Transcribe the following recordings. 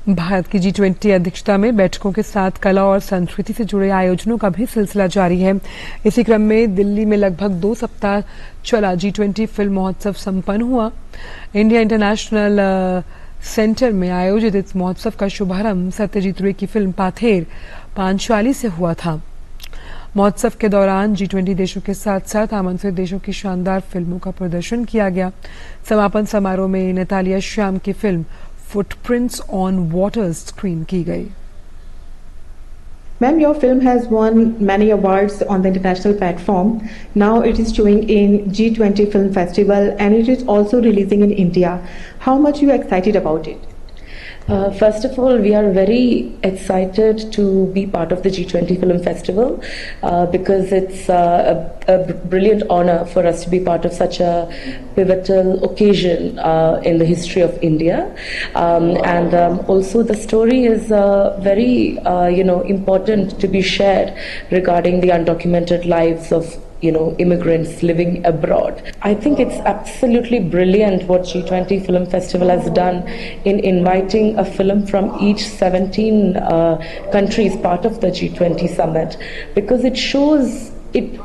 भारत की G20 अध्यक्षता में बैठकों के साथ कला और संस्कृति से जुड़े आयोजनों का भी सिलसिला जारी है। इसी क्रम में दिल्ली में लगभग 2 सप्ताह चला G20 फिल्म महोत्सव संपन्न हुआ। इंडिया इंटरनेशनल सेंटर में आयोजित इस महोत्सव का शुभारंभ सत्यजीत रे की फिल्म पाथेर पांचाली से हुआ था। महोत्सव के दौरान G20 देशों के साथ साथ आमंत्रित देशों की शानदार फिल्मों का प्रदर्शन किया गया। समापन समारोह में नतालिया श्याम की film footprints on water screen की गई। Ma'am, your film has won many awards on the international platform. Now it is showing in G20 Film Festival and it is also releasing in India. How much you are excited about it? First of all, we are very excited to be part of the G20 Film Festival because it's a brilliant honor for us to be part of such a pivotal occasion in the history of India. And also the story is very, important to be shared regarding the undocumented lives of immigrants living abroad. I think it's absolutely brilliant what G20 Film Festival has done in inviting a film from each 17 countries part of the G20 summit, because it shows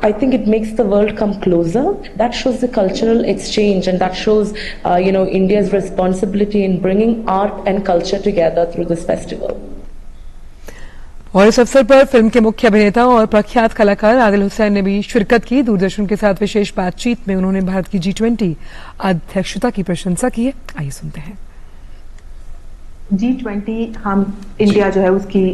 I think it makes the world come closer. That shows the cultural exchange and that shows, India's responsibility in bringing art and culture together through this festival. और इस अवसर पर film के मुख्य अभिनेता और प्रख्यात कलाकार आदिल हुसैन ने भी शिरकत की। दूरदर्शन के साथ विशेष बातचीत में उन्होंने भारत की G20 अध्यक्षता की प्रशंसा की है। आइए सुनते हैं। G20 हम इंडिया जो है उसकी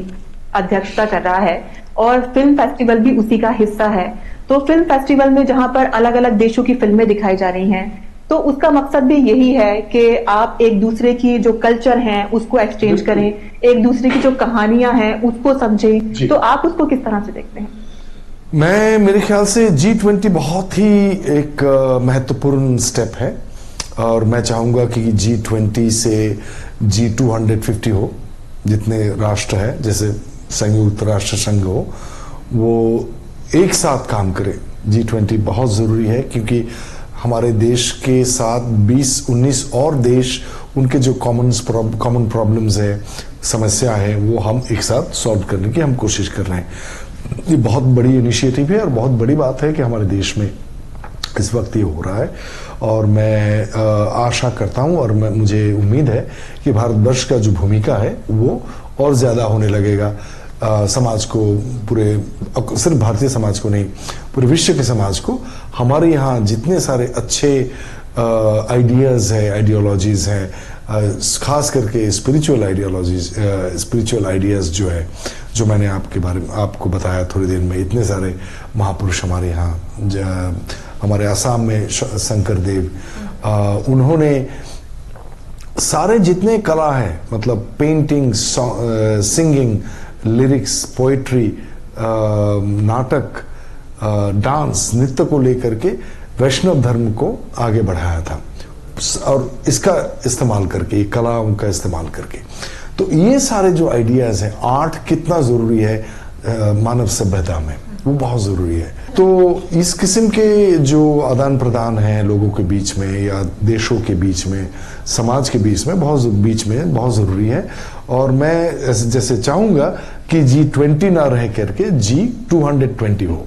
अध्यक्षता कर रहा है और फिल्म फेस्टिवल भी उसी का हिस्सा है। तो फिल्म फेस्टिवल में जहां पर अलग अलग देशों की फिल्में दिखाई जा रही हैं, तो उसका मकसद भी यही है कि आप एक दूसरे की जो कल्चर हैं उसको एक्सचेंज करें, एक दूसरे की जो कहानियां हैं उसको समझें। तो आप उसको किस तरह से देखते हैं? मेरे ख्याल से G20 बहुत ही एक महत्वपूर्ण स्टेप है और मैं चाहूंगा कि G20 से G250 हो, जितने राष्ट्र है जैसे संयुक्त राष्ट्र संघ हो, वो एक साथ काम करे। G20 बहुत जरूरी है क्योंकि हमारे देश के साथ 20-19 और देश, उनके जो कॉमन प्रॉब्लम्स है, समस्या है, वो हम एक साथ सॉल्व करने की हम कोशिश कर रहे हैं। ये बहुत बड़ी इनिशिएटिव है और बहुत बड़ी बात है कि हमारे देश में इस वक्त ये हो रहा है और मैं आशा करता हूं और मुझे उम्मीद है कि भारतवर्ष का जो भूमिका है वो और ज्यादा होने लगेगा। समाज को, पूरे सिर्फ भारतीय समाज को नहीं, पूरे विश्व के समाज को, हमारे यहाँ जितने सारे अच्छे आइडियाज है, आइडियोलॉजीज हैं, खास करके स्पिरिचुअल आइडियाज जो है, जो मैंने आपके बारे में आपको बताया थोड़ी देर में, इतने सारे महापुरुष हमारे यहाँ, हमारे आसाम में शंकर देव, उन्होंने सारे जितने कला है, मतलब पेंटिंग, सिंगिंग, लिरिक्स, पोएट्री, नाटक, डांस, नृत्य को लेकर के वैष्णव धर्म को आगे बढ़ाया था और इसका इस्तेमाल करके, कलाओं का इस्तेमाल करके। तो ये सारे जो आइडियाज हैं, आर्ट कितना जरूरी है मानव सभ्यता में, वो बहुत जरूरी है। तो इस किस्म के जो आदान प्रदान हैं लोगों के बीच में या देशों के बीच में, समाज के बीच में बहुत जरूरी है और मैं जैसे चाहूंगा कि G20 ना रह करके G220 हो।